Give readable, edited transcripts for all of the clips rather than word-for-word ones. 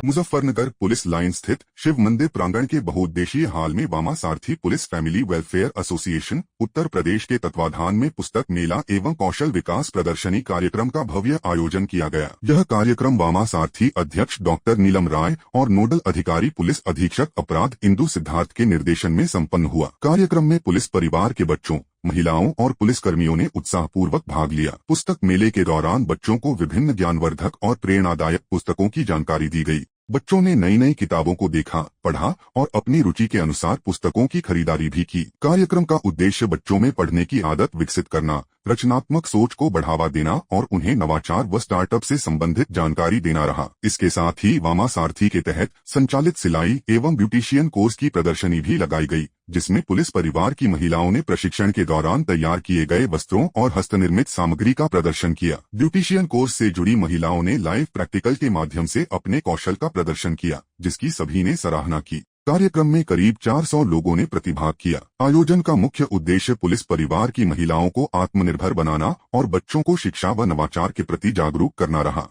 Muzaffarnagar police line स्थित शिव मंदिर प्रांगण के बहुउद्देशीय हॉल में वामा सारथी police family welfare association Uttar Pradesh के तत्वाधान में पुस्तक मेला एवं कौशल विकास प्रदर्शनी कार्यक्रम का भव्य आयोजन किया गया। यह कार्यक्रम वामा सारथी अध्यक्ष डॉक्टर नीलम राय और नोडल अधिकारी पुलिस अधीक्षक अपराध इंदु सिद्धार्थ के निर्देशन में संपन्न हुआ। कार्यक्रम में पुलिस परिवार के बच्चों, महिलाओं और पुलिसकर्मियों ने उत्साहपूर्वक भाग लिया। पुस्तक मेले के दौरान बच्चों को विभिन्न ज्ञानवर्धक और प्रेरणादायक पुस्तकों की जानकारी दी गई। बच्चों ने नई नई किताबों को देखा, पढ़ा और अपनी रुचि के अनुसार पुस्तकों की खरीदारी भी की। कार्यक्रम का उद्देश्य बच्चों में पढ़ने की आदत विकसित करना, रचनात्मक सोच को बढ़ावा देना और उन्हें नवाचार व स्टार्टअप से संबंधित जानकारी देना रहा। इसके साथ ही वामा सारथी के तहत संचालित सिलाई एवं ब्यूटिशियन कोर्स की प्रदर्शनी भी लगाई गई, जिसमें पुलिस परिवार की महिलाओं ने प्रशिक्षण के दौरान तैयार किए गए वस्त्रों और हस्तनिर्मित सामग्री का प्रदर्शन किया। ब्यूटिशियन कोर्स से जुड़ी महिलाओं ने लाइव प्रैक्टिकल के माध्यम से अपने कौशल का प्रदर्शन किया, जिसकी सभी ने सराहना की। कार्यक्रम में करीब 400 लोगों ने प्रतिभाग किया। आयोजन का मुख्य उद्देश्य पुलिस परिवार की महिलाओं को आत्मनिर्भर बनाना और बच्चों को शिक्षा व नवाचार के प्रति जागरूक करना रहा।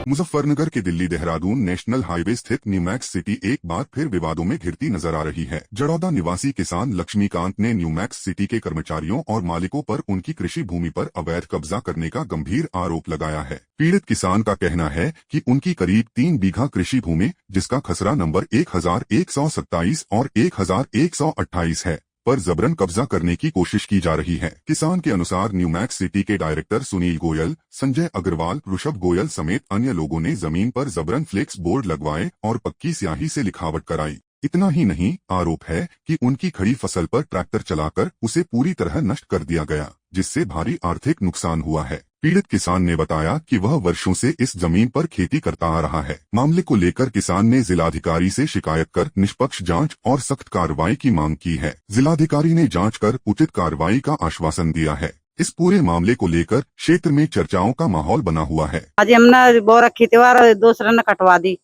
मुजफ्फरनगर के दिल्ली देहरादून नेशनल हाईवे स्थित न्यूमैक्स सिटी एक बार फिर विवादों में घिरती नजर आ रही है। जड़ौदा निवासी किसान लक्ष्मीकांत ने न्यूमैक्स सिटी के कर्मचारियों और मालिकों पर उनकी कृषि भूमि पर अवैध कब्जा करने का गंभीर आरोप लगाया है। पीड़ित किसान का कहना है कि उनकी करीब 3 बीघा कृषि भूमि, जिसका खसरा नंबर 1127 और 1128 है, पर जबरन कब्जा करने की कोशिश की जा रही है। किसान के अनुसार न्यूमैक्स सिटी के डायरेक्टर सुनील गोयल, संजय अग्रवाल, ऋषभ गोयल समेत अन्य लोगों ने जमीन पर जबरन फ्लेक्स बोर्ड लगवाए और पक्की स्याही से लिखावट कराई। इतना ही नहीं, आरोप है कि उनकी खड़ी फसल पर ट्रैक्टर चलाकर उसे पूरी तरह नष्ट कर दिया गया, जिससे भारी आर्थिक नुकसान हुआ है। पीड़ित किसान ने बताया कि वह वर्षों से इस जमीन पर खेती करता आ रहा है। मामले को लेकर किसान ने जिलाधिकारी से शिकायत कर निष्पक्ष जांच और सख्त कार्रवाई की मांग की है। जिलाधिकारी ने जांच कर उचित कार्रवाई का आश्वासन दिया है। इस पूरे मामले को लेकर क्षेत्र में चर्चाओं का माहौल बना हुआ है। आज हमने बो रखी थी और दूसरे ने कटवा दी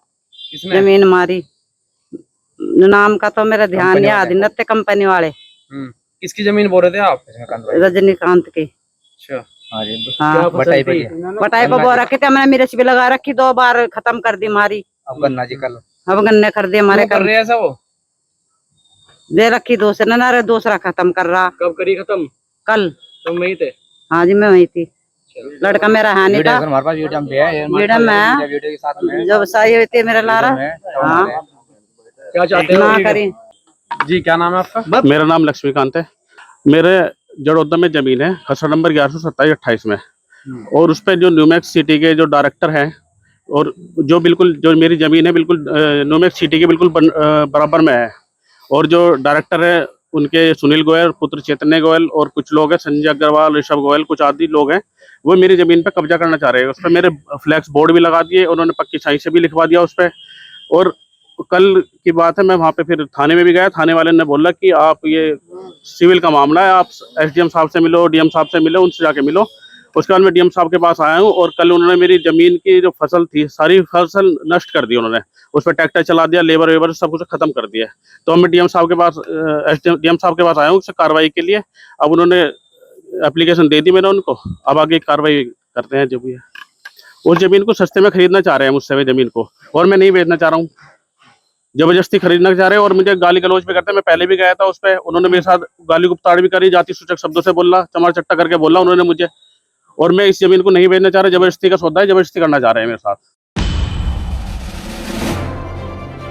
जमीन हमारी। नाम का तो मेरा ध्यान नहीं, आदित्य कंपनी वाले। किसकी जमीन बोल रहे थे आप? रजनीकांत की। अच्छा, हाँ, बटाई पर बो रखी थी हमने, मिर्च भी लगा रखी, 2 बार खत्म कर दी हमारी। अब गन्ना जी कल अब गन्ने कर दिए हमारे। कर रहे हैं ऐसा? वो दे रखी दूसरे ने, दूसरा खत्म कर रहा। कब करी खत्म? कल। तुम वहीं थे? हाँ जी, मैं वहीं थी। लड़का मेरा है नहीं था। हमारे पास वीडियो में जब सही होती है मेरा लारा। हाँ, क्या चाहते हो? ना करी जी। क्या नाम है आपका? मेरा नाम लक्ष्मीकांत है। मेरे जड़ौदा में जमीन है, खसरा नंबर 1127-28 में, और उस पर जो न्यूमैक्स सिटी के जो डायरेक्टर हैं और जो मेरी जमीन है बिल्कुल न्यूमैक्स सिटी के बिल्कुल बराबर में है, और जो डायरेक्टर है उनके सुनील गोयल, पुत्र चैतन्य गोयल और कुछ लोग हैं, संजय अग्रवाल, ऋषभ गोयल, कुछ आदि लोग हैं, वो मेरी जमीन पे कब्जा करना चाह रहे हैं। उस पर मेरे फ्लैक्स बोर्ड भी लगा दिए, उन्होंने पक्की स्याही से भी लिखवा दिया उस पर। और कल की बात है, मैं वहाँ पे फिर थाने में भी गया। थाने वाले ने बोला कि आप ये सिविल का मामला है, आप एसडीएम साहब से मिलो, डीएम साहब से मिलो, उनसे जाके मिलो। उसके बाद मैं डीएम साहब के पास आया हूँ, और कल उन्होंने मेरी जमीन की जो फसल थी, सारी फसल नष्ट कर दी उन्होंने। उस पर ट्रैक्टर चला दिया, लेबर वेबर सब कुछ खत्म कर दिया। तो मैं डीएम साहब के पास डीएम साहब के पास आया हूँ उससे कार्रवाई के लिए। अब उन्होंने एप्लीकेशन दे दी मैंने उनको, अब आगे कार्रवाई करते हैं जो भी है। उस जमीन को सस्ते में खरीदना चाह रहे हैं मुझसे, जमीन को, और मैं नहीं बेचना चाह रहा हूँ, जबरदस्ती खरीदना चाह रहे हैं। और मुझे गाली गलौज भी करते हैं। मैं पहले भी गया था उस पर, उन्होंने मेरे साथ गाली गुप्ताड़ भी करी, जाति सूचक शब्दों से बोला, चमार चट्टा करके बोला उन्होंने मुझे। और मैं इस जमीन को नहीं बेचना चाह रहा, जबरदस्ती का सौदा है, जबरदस्ती करना चाह रहे हैं मेरे साथ।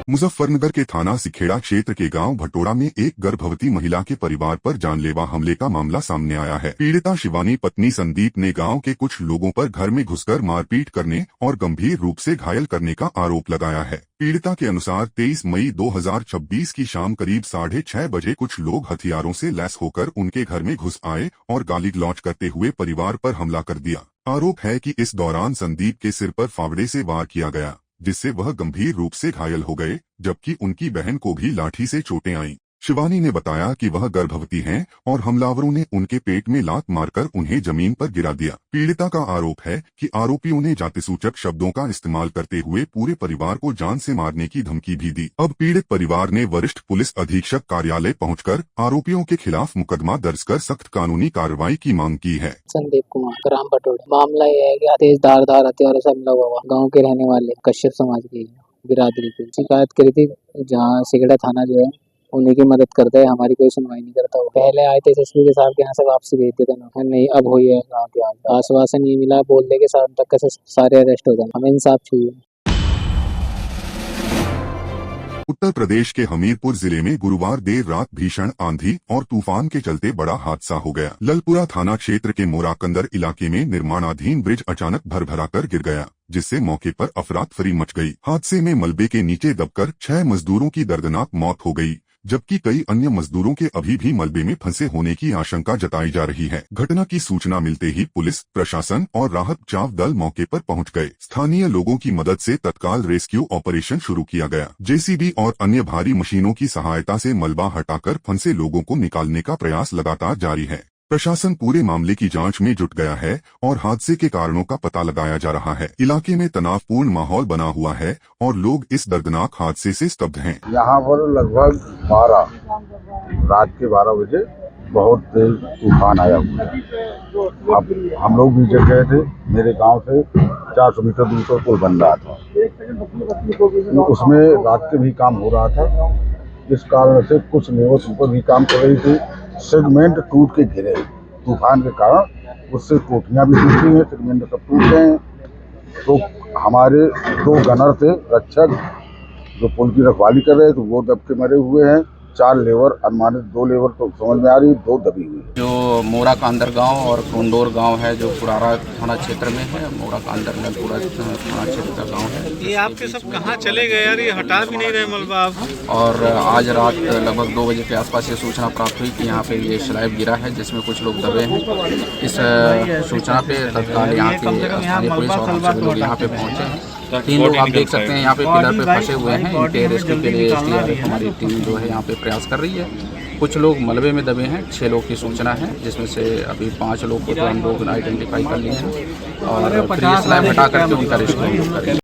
मुजफ्फरनगर के थाना सिखेड़ा क्षेत्र के गांव भटोड़ा में एक गर्भवती महिला के परिवार पर जानलेवा हमले का मामला सामने आया है। पीड़िता शिवानी पत्नी संदीप ने गांव के कुछ लोगों पर घर में घुसकर मारपीट करने और गंभीर रूप से घायल करने का आरोप लगाया है। पीड़िता के अनुसार 23 मई 2026 की शाम करीब 6:30 बजे कुछ लोग हथियारों से लैस होकर उनके घर में घुस आए और गाली गलौज करते हुए परिवार पर हमला कर दिया। आरोप है कि इस दौरान संदीप के सिर पर फावड़े से वार किया गया, जिससे वह गंभीर रूप से घायल हो गए, जबकि उनकी बहन को भी लाठी से चोटें आईं। शिवानी ने बताया कि वह गर्भवती हैं और हमलावरों ने उनके पेट में लात मारकर उन्हें जमीन पर गिरा दिया। पीड़िता का आरोप है कि आरोपियों ने जातिसूचक शब्दों का इस्तेमाल करते हुए पूरे परिवार को जान से मारने की धमकी भी दी। अब पीड़ित परिवार ने वरिष्ठ पुलिस अधीक्षक कार्यालय पहुंचकर आरोपियों के खिलाफ मुकदमा दर्ज कर सख्त कानूनी कार्रवाई की मांग की है। संदीप कुमार, ग्राम पटोड़ी। मामला यह है कि तेज धारदार हथियारों से हमला हुआ। गाँव के रहने वाले कश्यप समाज की बिरादरी की शिकायत करी थी, जहाँ सिगड़ा थाना जो है उन्हीं की मदद करता है, हमारी कोई सुनवाई नहीं करता। वो पहले आए थे एसएसपी के साहब के यहाँ से वापसी भेज देते ना, नहीं अब हुई है गाँव के आश्वासन ये मिला, बोलने के साथ तक से सारे अरेस्ट हो जाए, हमें इंसाफ चाहिए। उत्तर प्रदेश के हमीरपुर जिले में गुरुवार देर रात भीषण आंधी और तूफान के चलते बड़ा हादसा हो गया। ललपुरा थाना क्षेत्र के मोराकंदर इलाके में निर्माणाधीन ब्रिज अचानक भरभराकर गिर गया, जिससे मौके पर अफरातफरी मच गई। हादसे में मलबे के नीचे दबकर 6 मजदूरों की दर्दनाक मौत हो गई, जबकि कई अन्य मजदूरों के अभी भी मलबे में फंसे होने की आशंका जताई जा रही है। घटना की सूचना मिलते ही पुलिस प्रशासन और राहत बचाव दल मौके पर पहुंच गए। स्थानीय लोगों की मदद से तत्काल रेस्क्यू ऑपरेशन शुरू किया गया। जेसीबी और अन्य भारी मशीनों की सहायता से मलबा हटाकर फंसे लोगों को निकालने का प्रयास लगातार जारी है। प्रशासन पूरे मामले की जांच में जुट गया है और हादसे के कारणों का पता लगाया जा रहा है। इलाके में तनावपूर्ण माहौल बना हुआ है और लोग इस दर्दनाक हादसे से स्तब्ध हैं। यहाँ पर लगभग रात के 12 बजे बहुत तेज तूफान आया हुआ है। अब हम लोग भी जग गए थे। मेरे गांव से 400 मीटर दूर पर पुल बन रहा था, उसमें रात के भी काम हो रहा था। इस कारण से कुछ लेबर ऊपर भी काम कर रही थी। सेगमेंट टूट के गिरे तूफान के कारण, उससे कोठियां भी टूटी हैं, सेगमेंट सब टूट गए हैं। तो हमारे 2 गनर थे रक्षक जो पुल की रखवाली कर रहे थे, वो दब के मरे हुए हैं। 4 लेबर अनुमानित, 2 लेबर तो समझ में आ रही, 2 दबी हुई। जो मोरा का अंदर गांव और कुंडोर गांव है जो पुरारा थाना क्षेत्र में है, मोरा का अंदर ललपुरा थाना क्षेत्र का गांव है। ये आपके सब कहाँ चले गए यार, ये हटा भी नहीं रहे मलबा आप। और आज रात लगभग 2 बजे के आसपास ये सूचना प्राप्त हुई कि यहाँ पे ये स्लैब गिरा है जिसमें कुछ लोग दबे हैं। इस सूचना पे तत्काल यहाँ के स्थानीय पुलिस और हम सभी लोग यहाँ पे पहुँचे हैं। 3 लोग आप देख सकते हैं यहाँ पे पिलर पे फंसे हुए हैं। इनके रेस्क्यू के लिए SDRF हमारी टीम जो है यहाँ पे प्रयास कर रही है। कुछ लोग मलबे में दबे हैं, 6 लोग की सूचना है, जिसमें से अभी 5 लोग को तो हम लोग आइडेंटिफाई कर लिए हैं और फिर ये स्लैब हटा करके उनका रेस्क्यू करेंगे।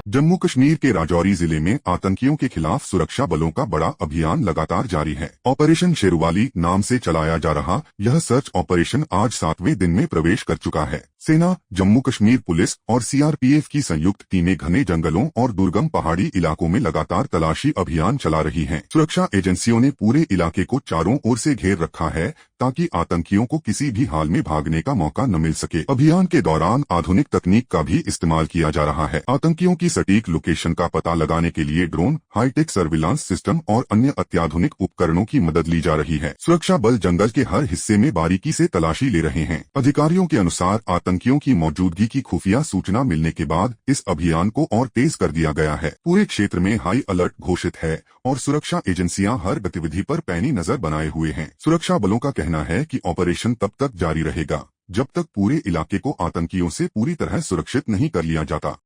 जम्मू कश्मीर के राजौरी जिले में आतंकियों के खिलाफ सुरक्षा बलों का बड़ा अभियान लगातार जारी है। ऑपरेशन शेरवाली नाम से चलाया जा रहा यह सर्च ऑपरेशन आज 7वें दिन में प्रवेश कर चुका है। सेना, जम्मू कश्मीर पुलिस और CRPF की संयुक्त टीमें घने जंगलों और दुर्गम पहाड़ी इलाकों में लगातार तलाशी अभियान चला रही हैं। सुरक्षा एजेंसियों ने पूरे इलाके को चारों ओर से घेर रखा है ताकि आतंकियों को किसी भी हाल में भागने का मौका न मिल सके। अभियान के दौरान आधुनिक तकनीक का भी इस्तेमाल किया जा रहा है। आतंकियों की सटीक लोकेशन का पता लगाने के लिए ड्रोन, हाईटेक सर्विलांस सिस्टम और अन्य अत्याधुनिक उपकरणों की मदद ली जा रही है। सुरक्षा बल जंगल के हर हिस्से में बारीकी से तलाशी ले रहे हैं। अधिकारियों के अनुसार आतंकियों की मौजूदगी की खुफिया सूचना मिलने के बाद इस अभियान को और तेज कर दिया गया है। पूरे क्षेत्र में हाई अलर्ट घोषित है और सुरक्षा एजेंसियां हर गतिविधि पर पैनी नजर बनाए हुए हैं। सुरक्षा बलों का कहना है कि ऑपरेशन तब तक जारी रहेगा जब तक पूरे इलाके को आतंकियों से पूरी तरह सुरक्षित नहीं कर लिया जाता।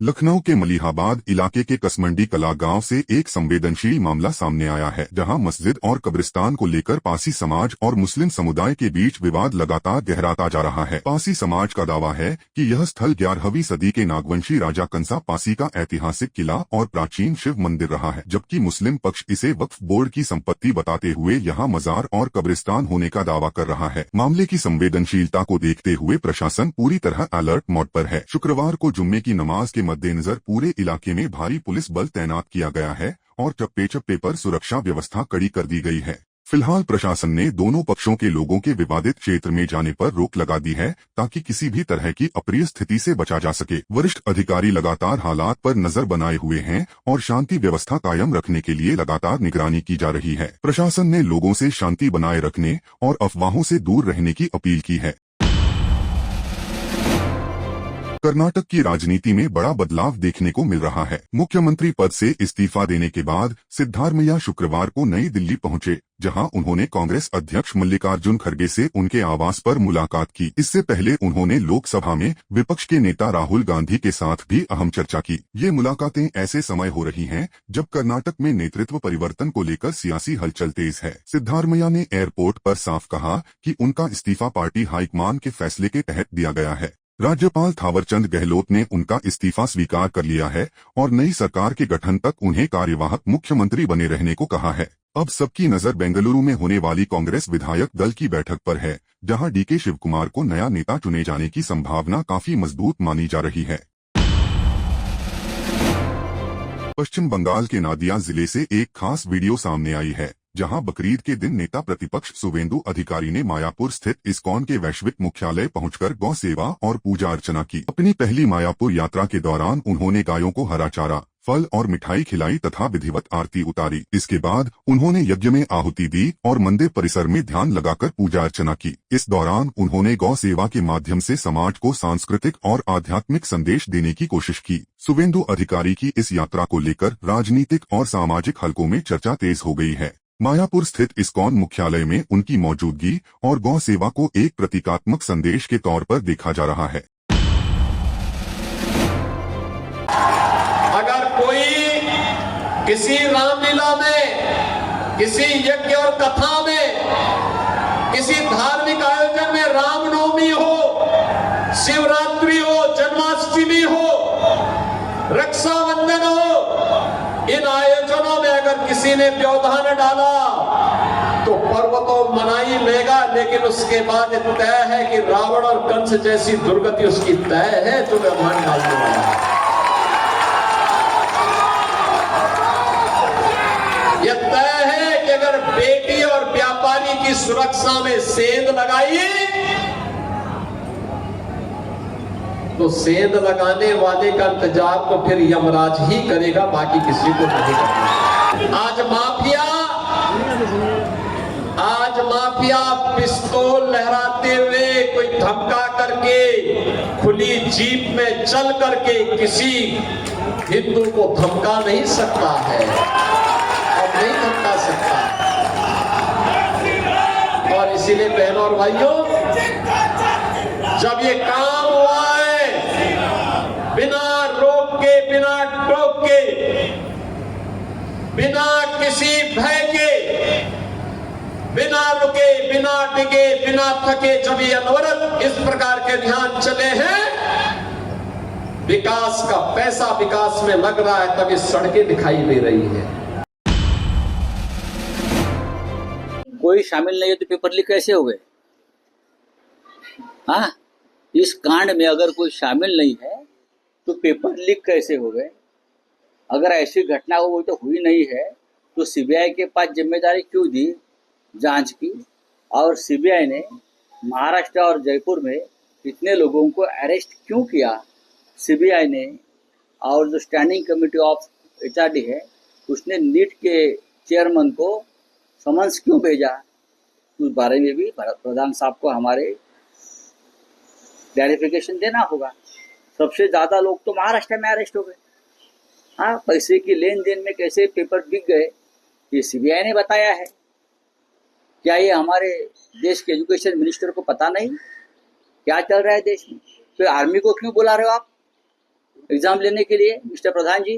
लखनऊ के मलिहाबाद इलाके के कसमंडी कला गांव से एक संवेदनशील मामला सामने आया है, जहां मस्जिद और कब्रिस्तान को लेकर पासी समाज और मुस्लिम समुदाय के बीच विवाद लगातार गहराता जा रहा है। पासी समाज का दावा है कि यह स्थल 11वीं सदी के नागवंशी राजा कंसा पासी का ऐतिहासिक किला और प्राचीन शिव मंदिर रहा है, जबकि मुस्लिम पक्ष इसे वक्फ बोर्ड की संपत्ति बताते हुए यहां मजार और कब्रिस्तान होने का दावा कर रहा है। मामले की संवेदनशीलता को देखते हुए प्रशासन पूरी तरह अलर्ट मोड पर है। शुक्रवार को जुम्मे की नमाज के मद्देनजर पूरे इलाके में भारी पुलिस बल तैनात किया गया है और चप्पे-चप्पे पर सुरक्षा व्यवस्था कड़ी कर दी गई है। फिलहाल प्रशासन ने दोनों पक्षों के लोगों के विवादित क्षेत्र में जाने पर रोक लगा दी है ताकि किसी भी तरह की अप्रिय स्थिति से बचा जा सके। वरिष्ठ अधिकारी लगातार हालात पर नजर बनाए हुए हैं और शांति व्यवस्था कायम रखने के लिए लगातार निगरानी की जा रही है। प्रशासन ने लोगों से शांति बनाए रखने और अफवाहों से दूर रहने की अपील की है। कर्नाटक की राजनीति में बड़ा बदलाव देखने को मिल रहा है। मुख्यमंत्री पद से इस्तीफा देने के बाद सिद्धारमैया शुक्रवार को नई दिल्ली पहुंचे, जहां उन्होंने कांग्रेस अध्यक्ष मल्लिकार्जुन खड़गे से उनके आवास पर मुलाकात की। इससे पहले उन्होंने लोकसभा में विपक्ष के नेता राहुल गांधी के साथ भी अहम चर्चा की। ये मुलाकातें ऐसे समय हो रही हैं जब कर्नाटक में नेतृत्व परिवर्तन को लेकर सियासी हलचल तेज है। सिद्धारमैया ने एयरपोर्ट पर साफ कहा कि उनका इस्तीफा पार्टी हाईकमान के फैसले के तहत दिया गया है। राज्यपाल थावरचंद गहलोत ने उनका इस्तीफा स्वीकार कर लिया है और नई सरकार के गठन तक उन्हें कार्यवाहक मुख्यमंत्री बने रहने को कहा है। अब सबकी नजर बेंगलुरु में होने वाली कांग्रेस विधायक दल की बैठक पर है, जहां डीके शिवकुमार को नया नेता चुने जाने की संभावना काफी मजबूत मानी जा रही है। पश्चिम बंगाल के नादिया जिले से एक खास वीडियो सामने आई है, जहां बकरीद के दिन नेता प्रतिपक्ष शुवेंदु अधिकारी ने मायापुर स्थित इस्कॉन के वैश्विक मुख्यालय पहुंचकर गौ सेवा और पूजा अर्चना की। अपनी पहली मायापुर यात्रा के दौरान उन्होंने गायों को हरा चारा, फल और मिठाई खिलाई तथा विधिवत आरती उतारी। इसके बाद उन्होंने यज्ञ में आहुति दी और मंदिर परिसर में ध्यान लगाकर पूजा अर्चना की। इस दौरान उन्होंने गौ सेवा के माध्यम से समाज को सांस्कृतिक और आध्यात्मिक संदेश देने की कोशिश की। शुवेंदु अधिकारी की इस यात्रा को लेकर राजनीतिक और सामाजिक हलकों में चर्चा तेज हो गई है। मायापुर स्थित इस्कॉन मुख्यालय में उनकी मौजूदगी और गौ सेवा को एक प्रतीकात्मक संदेश के तौर पर देखा जा रहा है। अगर कोई किसी रामलीला में, किसी यज्ञ और कथा में, किसी धार्मिक आयोजन में, रामनवमी हो, शिवरात्रि हो, जन्माष्टमी हो, रक्षाबंधन हो, इन आयोजनों में अगर किसी ने व्यवधान डाला तो पर्व तो मना ही लेगा, लेकिन उसके बाद तय है कि रावण और कंस जैसी दुर्गति उसकी तय है जो व्यवधान डालने वाला है। यह तय है कि अगर बेटी और व्यापारी की सुरक्षा में सेंध लगाई तो सेंध लगाने वाले का इंतजार तो फिर यमराज ही करेगा, बाकी किसी को नहीं करना। आज माफिया पिस्तौल लहराते हुए, कोई धमका करके, खुली जीप में चल करके किसी हिंदू को धमका नहीं सकता है और नहीं धमका सकता। और इसीलिए बहनों और भाइयों, जब ये काम हुआ है बिना रोक के, बिना टोक के, बिना किसी भय के, बिना रुके, बिना टिके, बिना थके, जब ये अनवरत इस प्रकार के ध्यान चले हैं, विकास का पैसा विकास में लग रहा है, तभी सड़कें दिखाई दे रही है। कोई शामिल नहीं है तो पेपर लीक कैसे हो गए? हाँ, इस कांड में अगर कोई शामिल नहीं है तो पेपर लीक कैसे हो गए? अगर ऐसी घटना हो, वो तो हुई नहीं है, तो सीबीआई के पास जिम्मेदारी क्यों दी जांच की? और सीबीआई ने महाराष्ट्र और जयपुर में इतने लोगों को अरेस्ट क्यों किया? सीबीआई ने और जो स्टैंडिंग कमेटी ऑफ एचआरडी है, उसने नीट के चेयरमैन को समन्स क्यों भेजा? उस बारे में भी प्रधान साहब को हमारे क्लैरिफिकेशन देना होगा। सबसे ज्यादा लोग तो महाराष्ट्र में अरेस्ट हो गए। हाँ, पैसे की लेन देन में कैसे पेपर बिक गए, ये सीबीआई ने बताया है। क्या ये हमारे देश के एजुकेशन मिनिस्टर को पता नहीं क्या चल रहा है देश में? फिर आर्मी को क्यों बुला रहे हो आप एग्जाम लेने के लिए, मिस्टर प्रधान जी?